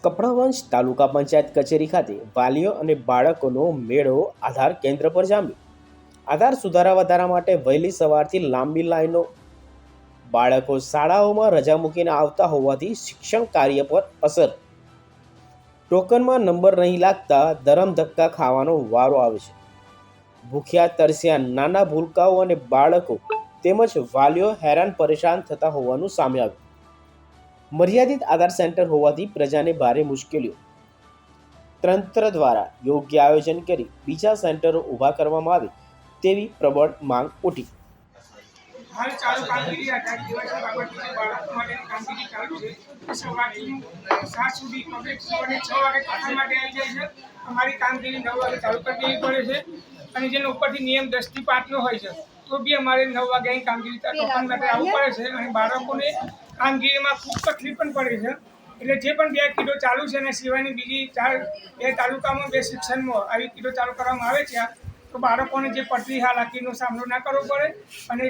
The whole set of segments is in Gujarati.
કપડાવંજ તાલુકા પંચાયત કચેરી ખાતે વાલીઓ અને બાળકોનો મેળો આધાર કેન્દ્ર પર જામ્યો। આધાર સુધારા વધારા માટે વહેલી સવારથી લાંબી લાઈનો, બાળકો શાળાઓમાં રજા મૂકીને આવતા હોવાથી શિક્ષણ કાર્ય પર અસર। ટોકનમાં નંબર નહીં લાગતા ધરમધક્કા ખાવાનો વારો આવે છે। ભૂખ્યા તરસ્યા નાના ભૂલકાઓ અને બાળકો તેમજ વાલીઓ હેરાન પરેશાન થતા હોવાનું સામે આવ્યું। મર્યાદિત આધાર સેન્ટર હોવાથી પ્રજાને ભારે મુશ્કેલીઓ। તંત્ર દ્વારા યોગ્ય આયોજન કરી બીજા સેન્ટરો ઊભા કરવામાં આવે તેવી પ્રબળ માંગ ઉઠી। હાલ ચાલુ કામગીરી આધાર દિવસની બાબતની બાળકો માટેની કામગીરી ચાલુ છે। સવારથી 7 સુધી પબ્લિક સવારે 6 વાગે ખાતા માટે આવી જાય છે। અમારી કામગીરી 9 વાગે ચાલુ કરી દેવી પડે છે અને જેનો ઉપરથી નિયમ 10 થી 5 નો હોય છે તો બી અમારે 9 વાગ્યાની કામગીરી ટોકન માટે આવવું પડે છે અને બાળકોને કામગીરીમાં ખૂબ તકલીફ પણ પડે છે। એટલે જે પણ 2 કિલો ચાલુ છે અને સિવાયની બીજી 2 તાલુકામાં 2 સેક્શનમાં આવી કિલો ચાલુ કરવામાં આવે છે તો બાળકોને જે પડતી હાલાકીનો સામનો ના કરવો પડે અને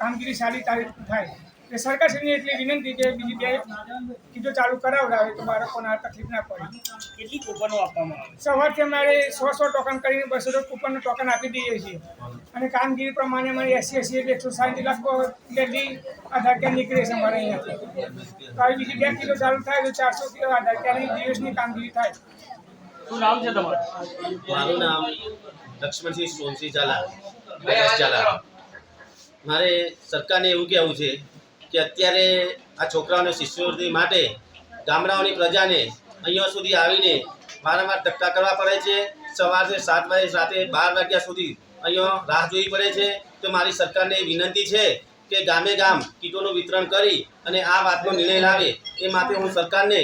કામગીરી સારી તારીખ થાય। એટલે સરકારશ્રીની એટલી વિનંતી કે બીજી 2 કિલો ચાલુ કરાવડાવે તો બાળકોને આ તકલીફ ના પડે। કેટલી કૂપનો આપવામાં આવે? સવારથી અમારે 100 ટોકન કરીને 200 કૂપનનું ટોકન આપી દઈએ છીએ અને કામગીરી પ્રમાણે અમારે 80 એટલે 160 લાખ ડેલી આધાર કાર્ડ નીકળે છે અમારે અહીંયાથી। તો આવી બીજી 2 કિલો ચાલુ થાય તો 400 કિલો આધાર કાર્ડની દિવસની કામગીરી થાય। શું નામ છે તમારું? મારું નામ લક્ષ્મણસિંહ સોનસિંહ ઝાલા। મારે સરકારને એવું કહેવું છે કે અત્યારે આ છોકરાઓને શિષ્યવૃત્તિ માટે ગામડાઓની પ્રજાને અહીંયા સુધી આવીને વારંવાર ધક્કા કરવા પડે છે। સવારે 7 વાગે રાતે 12 વાગ્યા સુધી અહીંયા રાહ જોવી પડે છે। તો મારી સરકારને વિનંતી છે કે ગામે ગામ કીટોનું વિતરણ કરી અને આ વાતનો નિર્ણય લાવે એ માટે હું સરકારને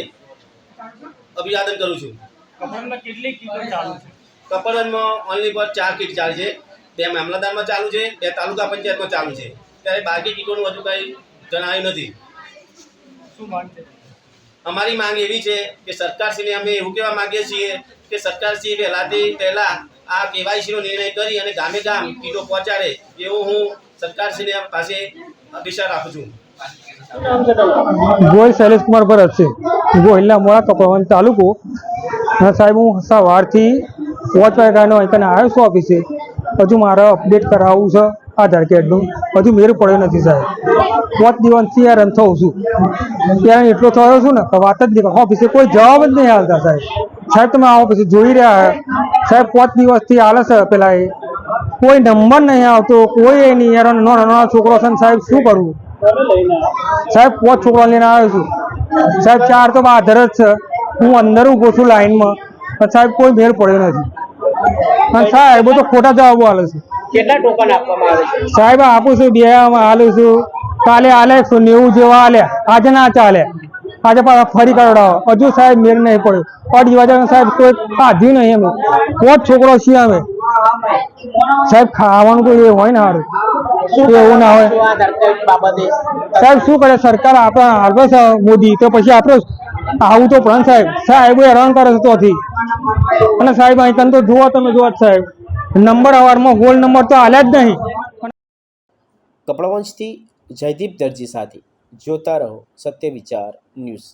અભિવાદન કરું છું। કપડામાં કેટલી કીટો ચાલુ છે? કપડવંજમાં ઓનલી પર 4 કીટ ચાલે છે, 2 મામલતદારમાં ચાલુ છે, 2 તાલુકા પંચાયતમાં ચાલુ છે। ત્યારે બાકી કીટોનું હજુ કંઈ જણાવ્યું નથી। શું માંગ છે? અમારી માંગ એવી છે કે સરકારશ્રીને અમે એવું કહેવા માંગીએ છીએ કે સરકારશ્રી પહેલાં આ કેવાયસીનો નિર્ણય કરી અને ગામે ગામ કીટો પહોંચાડે એવું હું સરકારશ્રીને પાસે અપેક્ષા રાખું છું। ગોહિલ શૈલેષ કુમાર ભરત છે, ગોહિલના મોડા કપડાવંજ તાલુકો। સાહેબ હું સવારથી 5 વાગ્યાનો અહીં આવ્યો છું ઓફિસે। હજુ મારે અપડેટ કરાવવું છે આધાર કાર્ડનું, હજુ મેળ પડ્યો નથી સાહેબ। 5 દિવસથી હેરાન થઉં છું, ત્યારે એટલો થયો છું ને કે વાત જ નહીં। ઓફિસે કોઈ જવાબ જ નહીં હાલતા સાહેબ। સાહેબ તમે આ ઓફિસે જોઈ રહ્યા સાહેબ 5 દિવસથી હાલે છે પેલા એ કોઈ નંબર નહીં આવતો, કોઈ એ નહીં। હેરાન નાના છોકરો છે ને સાહેબ શું કરવું સાહેબ? 5 છોકરા લઈને આવ્યો છું સાહેબ, 4 તો આધાર જ છે। હું અંદર ઊભો છું લાઈનમાં પણ સાહેબ કોઈ મેળ પડ્યો નથી અને સાહેબ તો ખોટા જવાબો હાલે છે। કેટલા ટોકન આપવામાં આવે છે? સાહેબ આપું છું 2 હાલું છું, કાલે હાલે 190 જેવા હાલ્યા, આજે ના ચાલે, આજે પાછા ફરી કરાવડાવો, હજુ સાહેબ મેળ નહીં પડ્યો। 2 વાગ્યા સાહેબ કોઈ કાઢ્યું નહીં, અમે 5 છોકરો છીએ અમે સાહેબ। ખાવાનું તો એ હોય ને સારું, એવું ના હોય સાહેબ। શું કરે સરકાર? આપણા હાલવે છે મોદી, તો પછી આપણે આવું તો પણ સાહેબ સાહેબ હેરાન કરે છે તોથી। અને સાહેબ અહીં તો જુઓ તમે જુઓ સાહેબ, નંબર અવારમાં હોલ નંબર તો હાલ્યા જ નહીં। કપડાવંજથી જયદીપ દરજી સાથે જોતા રહો સત્ય વિચાર ન્યૂઝ।